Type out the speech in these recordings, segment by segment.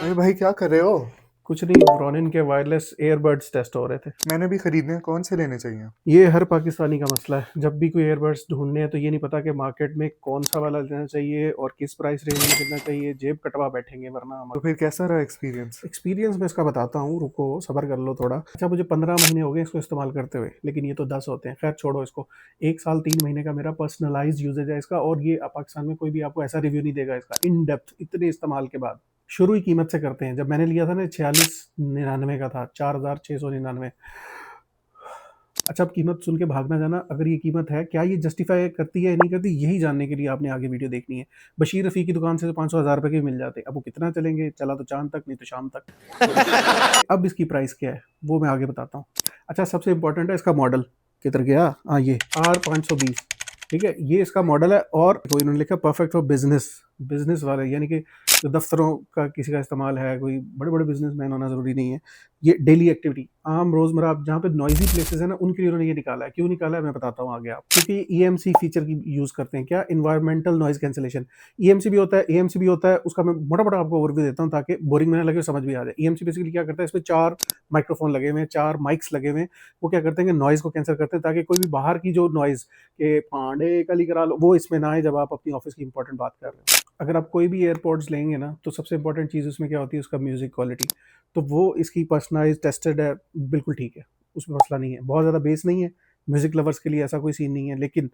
अरे भाई क्या कर रहे हो? कुछ नहीं, रोनिन के वायरलेस ईयरबड्स टेस्ट हो रहे थे। मैंने भी खरीदने हैं, कौन से लेने चाहिए? ये हर पाकिस्तानी का मसला है। जब भी कोई ईयरबड्स ढूंढने हैं तो ये नहीं पता कि मार्केट में कौन सा वाला लेना चाहिए और किस प्राइस रेंज में कितना चाहिए। जेब कटवा बैठेंगे वरना हम। तो फिर कैसा रहा एक्सपीरियंस? एक्सपीरियंस मैं इसका बताता हूँ, रुको सबर कर लो थोड़ा। अच्छा, मुझे 15 महीने हो गए इसको इस्तेमाल करते हुए, लेकिन ये तो 10 होते हैं। खैर छोड़ो इसको। 1 साल 3 महीने का मेरा पर्सनलाइज यूजेज है इसका, और ये पाकिस्तान में कोई भी आपको ऐसा रिव्यू नहीं देगा इसका इन डेप्थ इतने इस्तेमाल के बाद। शुरू ही कीमत से करते हैं। जब मैंने लिया था ना, 4699 का था, 4699। अच्छा, अब कीमत सुन के भागना जाना। अगर ये कीमत है, क्या ये जस्टिफाई करती है या नहीं करती, यही जानने के लिए आपने आगे वीडियो देखनी है। बशीर रफ़ी की दुकान से तो 500,000 रुपए के भी मिल जाते। अब वो कितना चलेंगे, चला तो चांद तक, नहीं तो शाम तक। अब इसकी प्राइस क्या है वो मैं आगे बताता हूँ। अच्छा, सबसे इंपॉर्टेंट है इसका मॉडल। किधर गया? हाँ, ये R520। ठीक है, ये इसका मॉडल है। और वो इन्होंने लिखा परफेक्ट फॉर बिजनेस। बिजनेस वाले यानी कि जो दफ्तरों का किसी का इस्तेमाल है, कोई बड़े बड़े बिजनेसमैन होना ज़रूरी नहीं है। ये डेली एक्टिविटी, आम रोजमर्रा जहाँ पे नॉइजी प्लेसेस है ना, उनके लिए उन्होंने ये निकाला है। क्यों निकाला है मैं बताता हूँ आगे आप। क्योंकि ईएमसी फीचर की यूज करते हैं। क्या? Environmental noise cancellation. ईएमसी भी होता है, एएमसी भी होता है। उसका मैं मोटा मोटा आपको ओवरव्यू देता हूँ ताकि बोरिंग में ना लगे और समझ भी आ जाए। ईएमसी बेसिकली क्या करता है, इसमें 4 माइक्रोफोन लगे हुए हैं, 4 माइक्स लगे हुए हैं। वो क्या करते हैं कि नॉइज को कैंसिल करते हैं, ताकि कोई भी बाहर की जो नॉइज के पांडे कली करा लो, वो इसमें ना आए जब आप अपनी ऑफिस की इंपॉर्टेंट बात कर रहे हो। अगर आप कोई भी एयरपोर्ट्स लेंगे ना, तो सबसे इंपॉर्टेंट चीज़ उसमें क्या होती है, उसका म्यूजिक क्वालिटी। तो वो इसकी पर्सनलाइज टेस्टेड है, बिल्कुल ठीक है। उसमें मसला नहीं है। बहुत ज़्यादा बेस नहीं है। म्यूजिक लवर्स के लिए ऐसा कोई सीन नहीं है, लेकिन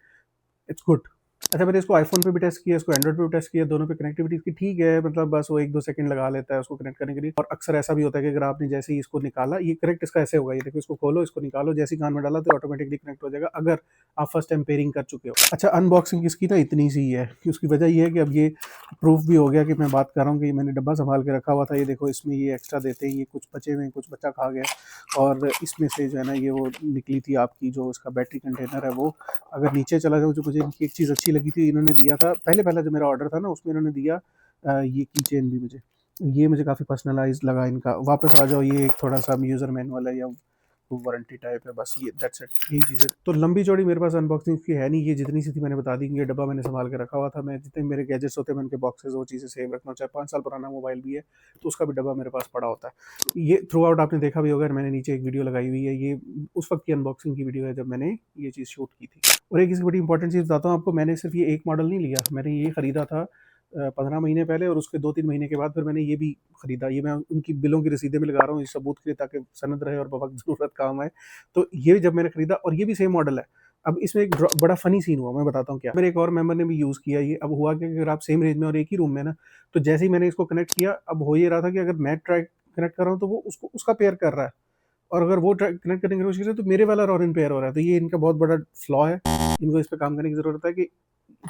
इट्स गुड। अच्छा, मैंने इसको आईफोन पे भी टेस्ट किया, इसको एंड्रॉइड पे भी टेस्ट किया। दोनों पे कनेक्टिविटी इसकी ठीक है, मतलब बस वो 1-2 सेकंड लगा लेता है उसको कनेक्ट करने के लिए। और अक्सर ऐसा भी होता है कि अगर आपने जैसे ही इसको निकाला, ये करेक्ट इसका ऐसे होगा, ये देखो, इसको खोलो, इसको निकालो, जैसे ही कान में डाला तो ऑटोमेटिकली कनेक्ट हो जाएगा, अगर आप फर्स्ट टाइम पेयरिंग कर चुके हो। अच्छा, अनबॉक्सिंग इसकी ना इतनी सी है कि उसकी वजह ये है कि अब ये प्रूफ भी हो गया कि मैं बात कर रहा हूँ कि ये मैंने डब्बा संभाल के रखा हुआ था। ये देखो, इसमें ये एक्स्ट्रा देते हैं, ये कुछ बचे हुए हैं, कुछ बच्चा खा गया। और इसमें से जो है ना, ये वो निकली थी आपकी जो इसका बैटरी कंटेनर है वो। अगर नीचे चला जाऊँ, जो मुझे इनकी एक चीज़ अच्छी लगी थी, इन्होंने दिया था पहले पहला जो मेरा ऑर्डर था ना, उसमें इन्होंने दिया ये की चेन भी मुझे। ये मुझे काफ़ी पर्सनलाइज लगा इनका। वापस आ जाओ, ये एक थोड़ा सा यूज़र मैनुअल है या वारंटी टाइप है, बस ये दैट्स इट, यही चीज़ें। तो लंबी चौड़ी मेरे पास अनबॉक्सिंग की है नहीं। ये जितनी सी थी मैंने बता दी कि ये डब्बा मैंने संभाल के रखा हुआ था। मैं जितने मेरे गैजेट्स होते हैं, मैं उनके बॉक्सेस वो चीज़ें सेव रखना हूँ। चाहे 5 साल पुराना मोबाइल भी है तो उसका भी डब्बा मेरे पास पड़ा होता है। ये थ्रू आउट आपने देखा भी होगा, मैंने नीचे एक वीडियो लगाई हुई है। ये उस वक्त की अनबॉक्सिंग की वीडियो है जब मैंने ये चीज़ शूट की थी। और एक इसकी बड़ी इंपॉर्टेंट चीज़ बताता हूँ आपको। मैंने सिर्फ ये एक मॉडल नहीं लिया, मैंने ये खरीदा था 15 महीने पहले, और उसके 2-3 महीने के बाद फिर मैंने ये भी खरीदा। ये मैं उनकी बिलों की रसीदें में लगा रहा हूँ इस सबूत के लिए, ताकि सनद रहे और वक्त ज़रूरत काम आए। तो ये जब मैंने खरीदा, और ये भी सेम मॉडल है। अब इसमें एक बड़ा फनी सीन हुआ, मैं बताता हूँ क्या। मेरे एक और मेंबर ने भी यूज़ किया ये। अब हुआ कि अगर आप सेम रेंज में और एक ही रूम में ना, तो जैसे ही मैंने इसको कनेक्ट किया, अब हो ये रहा था कि अगर मैं ट्राई कनेक्ट कर रहा हूँ तो वो उसको उसका पेयर कर रहा है, और अगर वो कनेक्ट करने की कोशिश करे तो मेरे वाला रॉन पेयर हो रहा है। तो ये इनका बहुत बड़ा फ्लॉ है। इनको इस पे काम करने की जरूरत है कि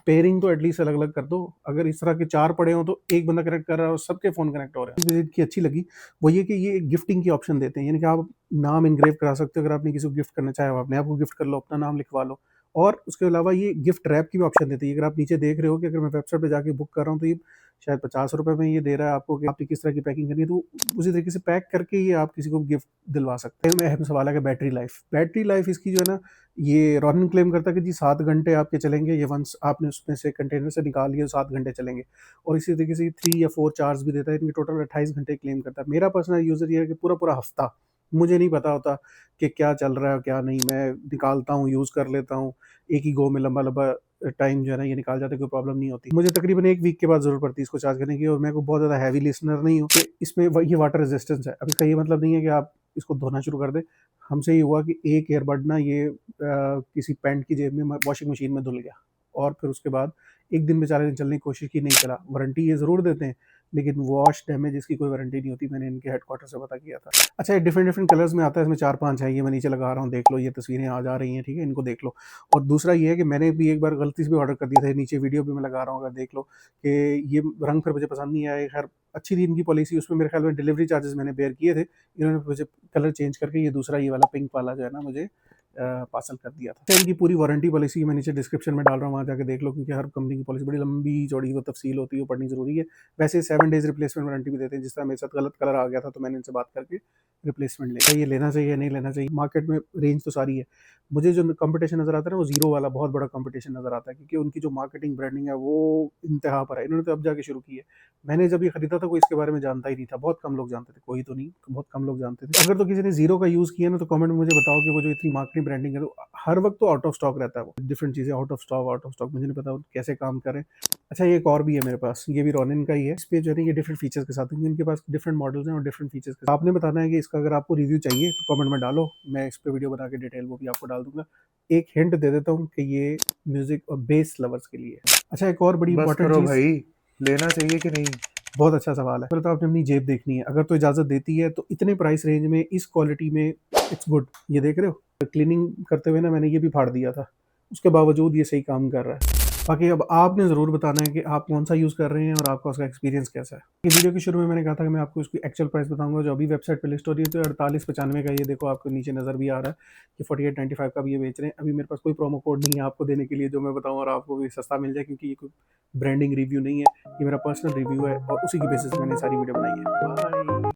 पेयरिंग तो एटलीस्ट अलग अलग कर दो। अगर इस तरह के 4 पड़े हो तो एक बंदा कनेक्ट कर रहा है और सबके फोन कनेक्ट हो रहे हैं। मुझे इनकी अच्छी लगी वो ये कि ये गिफ्टिंग की ऑप्शन देते हैं, यानी कि आप नाम इनग्रेव करा सकते हो। अगर आपने किसी को गिफ्ट करना चाहे, आप अपने आप को गिफ्ट कर लो, अपना नाम लिखवा लो। और उसके अलावा ये गिफ्ट रैप की भी ऑप्शन देती है। अगर आप नीचे देख रहे हो कि अगर मैं वेबसाइट पे जाके बुक कर रहा हूँ तो ये शायद 50 रुपए में ये दे रहा है आपको कि आपकी किस तरह की पैकिंग करनी है, तो उसी तरीके से पैक करके ये आप किसी को गिफ्ट दिलवा सकते हैं। अहम सवाल है कि बैटरी लाइफ। बैटरी लाइफ इसकी जो है ना, ये रॉनिन क्लेम करता है कि जी 7 घंटे आपके चलेंगे। ये वंस आपने उसमें से कंटेनर से निकाल लिया, 7 घंटे चलेंगे। और इसी तरीके से 3 या 4 चार्ज भी देता है। इनके टोटल 28 घंटे क्लेम करता है। मेरा पर्सनल यूजर ये है कि पूरा पूरा हफ्ता मुझे नहीं पता होता कि क्या चल रहा है और क्या नहीं। मैं निकालता हूँ, यूज़ कर लेता हूँ, एक ही गो में लंबा लंबा टाइम जो है ना ये निकाल जाता है, कोई प्रॉब्लम नहीं होती। मुझे तकरीबन 1 वीक के बाद ज़रूरत पड़ती है इसको चार्ज करने की, और मैं को बहुत ज़्यादा हैवी लिसनर नहीं हूँ कि इसमें ये वाटर रेजिस्टेंस है। अब इसका ये मतलब नहीं है कि आप इसको धोना शुरू कर दें। हमसे ये हुआ कि एक ईयरबड ना ये किसी पैंट की जेब में वॉशिंग मशीन में धुल गया, और फिर उसके बाद 1 दिन बेचारे ने चलने की कोशिश की, नहीं चला। वारंटी ये ज़रूर देते हैं, लेकिन वॉश डैमेज इसकी कोई वारंटी नहीं होती। मैंने इनके हेडक्वार्टर से पता किया था। अच्छा, ये डिफरेंट डिफरेंट कलर्स में आता है, इसमें 4-5 है। ये मैं नीचे लगा रहा हूँ, देख लो, ये तस्वीरें आ जा रही हैं, ठीक है, इनको देख लो। और दूसरा ये है कि मैंने भी एक बार गलती से भी ऑर्डर कर दिया था, नीचे वीडियो भी मैं लगा रहा हूँ, अगर देख लो कि ये रंग फिर मुझे पसंद नहीं आया। खैर अच्छी थी इनकी पॉलिसी, उसमें मेरे ख्याल में डिलीवरी चार्जेस मैंने बेयर किए थे। इन्होंने मुझे कलर चेंज करके ये दूसरा, ये वाला पिंक वाला जो है ना, मुझे पार्सल कर दिया था। इनकी पूरी वारंटी पॉलिसी मैं नीचे डिस्क्रिप्शन में डाल रहा हूँ, वहाँ जाके देख लो, क्योंकि हर कंपनी की पॉलिसी बड़ी लंबी चौड़ी वो तफसील होती है, वो पढ़नी ज़रूरी है। वैसे 7 डेज़ रिप्लेसमेंट वारंटी भी देते हैं, जिस तरह मेरे साथ गलत कलर आ गया था तो मैंने इनसे बात करके रिप्लेसमेंट लिया। ये लेना चाहिए नहीं लेना चाहिए, मार्केट में रेंज तो सारी है। मुझे जो कंपटीशन नज़र आता है ना, वो ज़ीरो वाला बहुत बड़ा कंपटीशन नज़र आता है, क्योंकि उनकी जो मार्केटिंग ब्रांडिंग है वो इंतहा पर है। इन्होंने तो अब जाके शुरू की है। मैंने जब ये खरीदा था कोई इसके बारे में जानता ही नहीं था, बहुत कम लोग जानते थे, कोई तो नहीं, बहुत कम लोग जानते थे। अगर तो किसी ने ज़ीरो का यूज़ किया ना, तो कमेंट में मुझे बताओ कि वो जो इतनी मार्केटिंग ब्रांडिंग है, तो हर वक्त तो आउट ऑफ स्टॉक रहता है, वो डिफरेंट चीज़ें आउट ऑफ स्टॉक, मुझे नहीं पता वो कैसे काम करें। अच्छा, ये एक और भी है मेरे पास, ये भी रोनिन का ही है। इस पे जो है ये डिफरेंट फीचर्स के साथ है, इनके पास डिफरेंट मॉडल्स हैं और डिफरेंट फीचर्स के साथ। आपने बताना है कि इसका अगर आपको रिव्यू चाहिए तो कमेंट में डालो, मैं इस पे वीडियो बना के डिटेल वो भी आपको डाल दूंगा। एक हिंट दे देता हूँ कि ये म्यूजिक और बेस लवर्स के लिए है। अच्छा, एक और बड़ी बस इंपॉर्टेंट करो चीज़, भाई, लेना चाहिए कि नहीं? बहुत अच्छा सवाल है। पहले तो आपने अपनी जेब देखनी है, अगर तो इजाज़त देती है तो इतने प्राइस रेंज में इस क्वालिटी में इट्स गुड। ये देख रहे हो, क्लीनिंग करते हुए ना मैंने ये भी फाड़ दिया था, उसके बावजूद ये सही काम कर रहा है। बाकी अब आपने ज़रूर बताना है कि आप कौन-सा यूज़ कर रहे हैं और आपका उसका एक्सपीरियंस कैसा है। ये वीडियो के शुरू में मैंने कहा था कि मैं आपको इसकी एक्चुअल प्राइस बताऊँगा, जो अभी वेबसाइट पे लिस्ट हो रही है, तो 4895 का, ये देखो आपको नीचे नज़र भी आ रहा है कि 4895 का भी ये बेच रहे हैं। अभी मेरे पास कोई प्रोमो कोड नहीं है आपको देने के लिए जो मैं बताऊँ और आपको भी सस्ता मिल जाए, क्योंकि ये कोई ब्रांडिंग रिव्यू नहीं है, ये मेरा पर्सनल रिव्यू है और उसी की बेसिस पे मैंने सारी वीडियो बनाई है। बाय।